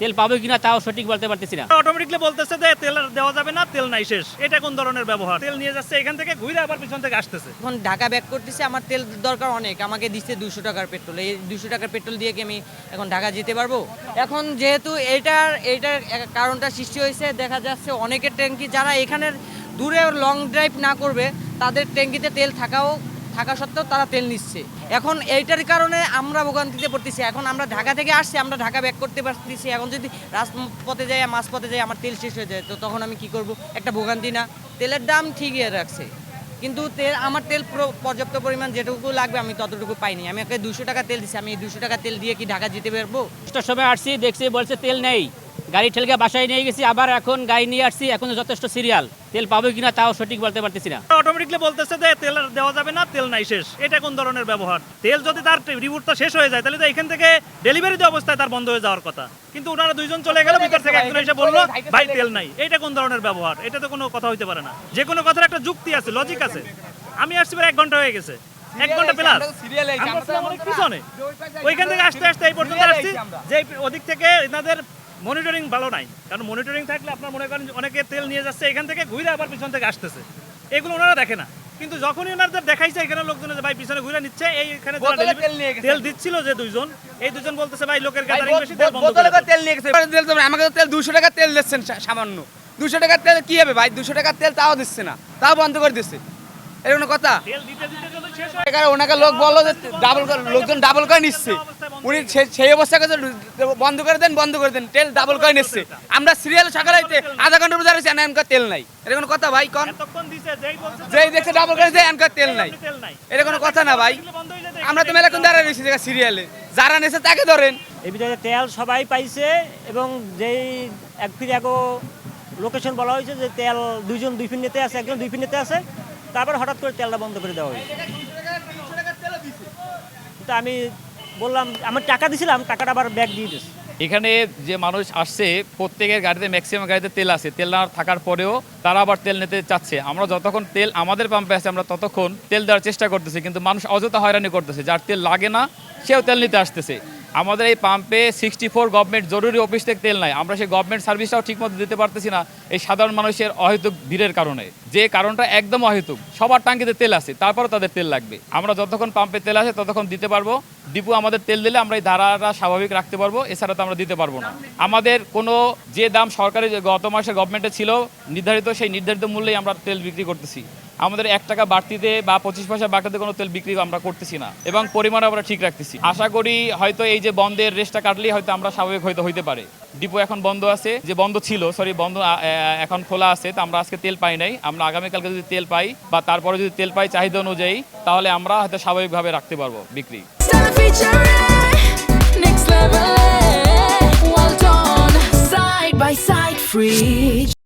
তেল পাবো কিনা তাও সঠিক বলতে পারতেছি না। অটোমেটিকলি বলতেছে যে তেল দেওয়া যাবে না, তেল নাই, শেষ। এটা কোন ধরনের ব্যবহার? তেল নিয়ে যাচ্ছে এখান থেকে, ঘুরে আবার পিছন থেকে আসতেছে। এখন ঢাকা ব্যাক করতেছে, আমার তেল দরকার অনেক, আমাকে দিচ্ছে 200 টাকার পেট্রোল। এই 200 টাকার পেট্রোল দিয়ে কি আমি এখন ঢাকা যেতে পারবো? এখন যেহেতু এইটার কারণটা সৃষ্টি হয়েছে, দেখা যাচ্ছে অনেকের ট্যাঙ্কি যারা এখানের দূরে লং ড্রাইভ না করবে তাদের ট্যাঙ্কিতে তেল থাকা সত্ত্বেও তারা তেল নিচ্ছে। এখন এইটার কারণে আমরা ভোগান্তিতে পড়তেছি। এখন আমরা ঢাকা থেকে আসছি, আমরা ঢাকা ব্যাক করতে পারতেছি। এখন যদি রাজপথে যাই, মাঝপথে যাই, আমার তেল শেষ হয়ে যায়, তো তখন আমি কি করব? একটা ভোগান্তি না? তেলের দাম ঠিকই রাখছে, কিন্তু আমার তেল পর্যাপ্ত পরিমাণ যেটুকু লাগবে আমি ততটুকু পাইনি। আমি ওকে 200 টাকা তেল দিচ্ছি, আমি এই 200 টাকা তেল দিয়ে কি ঢাকা যেতে পারবো? কষ্টের সময় আসছি, দেখছি বলছে তেল নেই, গাড়ি ঠেলকে বাসায় নিয়ে গেছি, আবার এখন গাড়ি নিয়ে আসছি, এখন যথেষ্ট সিরিয়াল, তেল পাবো কিনা তাও সঠিক বলতে পারতেছি না। অটোমেটিকলি বলতেছে যে তেল দেওয়া যাবে না, তেল নাই, শেষ। এটা কোন ধরনের ব্যবহার? তেল যদি তার রিপোর্টটা শেষ হয়ে যায়, তাহলে তো এখান থেকে ডেলিভারি দেওয়া অবস্থায় তার বন্ধ হয়ে যাওয়ার কথা। কিন্তু ওনারা দুইজন চলে গেল, ভিতর থেকে একজন এসে বললো ভাই তেল নাই। এটা কোন ধরনের ব্যবহার? এটা তো কোনো কথা হইতে পারে না। যে কোনো কথার একটা যুক্তি আছে, লজিক আছে। আমি আসছি প্রায় 1 ঘন্টা হয়ে গেছে, 1 ঘন্টা প্লাস পিছনে, ওইখান থেকে আসতে আসতে এই পর্যন্ত আসছি, যে ওদিক থেকে এনাদের মনিটরিং ভালো নাই। কারণ মনিটরিং থাকলে আপনার মনে করেন অনেকে তেল নিয়ে যাচ্ছে এখান থেকে, ঘুরে আবার পিছন থেকে আসতেছে, এগুলো ওনারা দেখে না। কিন্তু যখনই ওনাদের দেখাইছে এখানে লোকজন যে ভাই পিছনে ঘুরে নিচ্ছে, এইখানে তেল দিচ্ছিল যে দুইজন, এই দুজন বলতেছে ভাই লোকের গ্যাদারিং বেশি, তেল বন্ধ করে দাও। তেল নিয়ে গেছে, আমাকে তো তেল 200 টাকা তেল দিচ্ছেন, সামান্য 200 টাকার তেল কি হবে ভাই? 200 টাকার তেল তাও দিচ্ছে না, তাও বন্ধ করে দিচ্ছে। এর কোনো কথা? তেল দিতে দিতে যদি শেষ হয়, এখানে ওনাকে লোক বললো যে লোকজন ডাবল করে নিচ্ছে, উনি সেই অবস্থা করে বন্ধ করে দেন, তেল ডাবল করে নিচ্ছে। আমরা সিরিয়াল সকালে আধা ঘন্টা রোজা রয়েছে, এনকার তেল নাই। এর কোনো কথা ভাই? কোন এতক্ষণ দিছে, যেই বলছে যেই দেখছে ডাবল করে এনকার তেল নাই, তেল নাই, এর কোনো কথা না ভাই। বন্ধ হয়ে যায়। আমরা তো মেলাক্ষণ দাঁড়ায় রয়েছি সিরিয়ালে, যারা নেছে তাকে ধরেন। এই ভিতরে তেল সবাই পাইছে, এবং যেই এক ফিরে লোকেশন বলা হয়েছে যে তেল দুইজন 2 ফিন্ডিতে আছে, একজন 2 ফিন্ডিতে আছে, তারপর হঠাৎ করে তেলটা বন্ধ করে দেওয়া হয়েছে। তো আমি বললাম, আমার টাকা দিছিলাম, টাকাটা আবার ব্যাক দিয়ে দিয়েছে। এখানে যে মানুষ আসছে প্রত্যেকের গাড়িতে ম্যাক্সিমাম গাড়িতে তেল আছে, তেল না থাকার পরেও তারা আবার তেল নিতে চাচ্ছে। আমরা যতক্ষণ তেল আমাদের পাম্পে আছে আমরা ততক্ষণ তেল দেওয়ার চেষ্টা করতেছি, কিন্তু মানুষ অযথা হয়রানি করতেছে। যার তেল লাগে না সেও তেল নিতে আসতেছে। আমাদের এই পাম্পে 64 গভর্নমেন্ট জরুরি অফিস থেকে তেল নাই, আমরা সেই গভর্নমেন্ট সার্ভিসটাও ঠিকমতো দিতে পারতেছি না এই সাধারণ মানুষের অহেতুক ভিড়ের কারণে। যে কারণটা একদম অহেতুক, সবার টাঙ্কিতে তেল আছে, তারপরও তাদের তেল লাগবে। আমরা যতক্ষণ পাম্পে তেল আছে ততক্ষণ দিতে পারবো। ডিপো আমাদের তেল দিলে আমরা এই ধারাটা স্বাভাবিক রাখতে পারবো, এছাড়া তো আমরা দিতে পারবো না। আমাদের কোনো যে দাম সরকারি গত মাসে গভর্নমেন্টে ছিল নির্ধারিত, সেই নির্ধারিত মূল্যেই আমরা তেল বিক্রি করতেছি। আমাদের 1 টাকা বাড়তিতে বা 25 পয়সা বাড়তিতে কোনো তেল বিক্রি আমরা করতেছি না, এবং পরিমাণ আমরা ঠিক রাখতেছি। আশা করি হয়তো এই যে বন্ধের রেসটা কাটলেই হয়তো আমরা স্বাভাবিক হইতে পারে। ডিপো এখন বন্ধ আছে, যে বন্ধ ছিল বন্ধ এখন খোলা আছে, তো আমরা আজকে তেল পাই নাই। আমরা আগামীকালকে যদি তেল পাই বা তারপরে যদি তেল পাই চাহিদা অনুযায়ী, তাহলে আমরা হয়তো স্বাভাবিকভাবে রাখতে পারবো বিক্রি। Well done, side by side, free.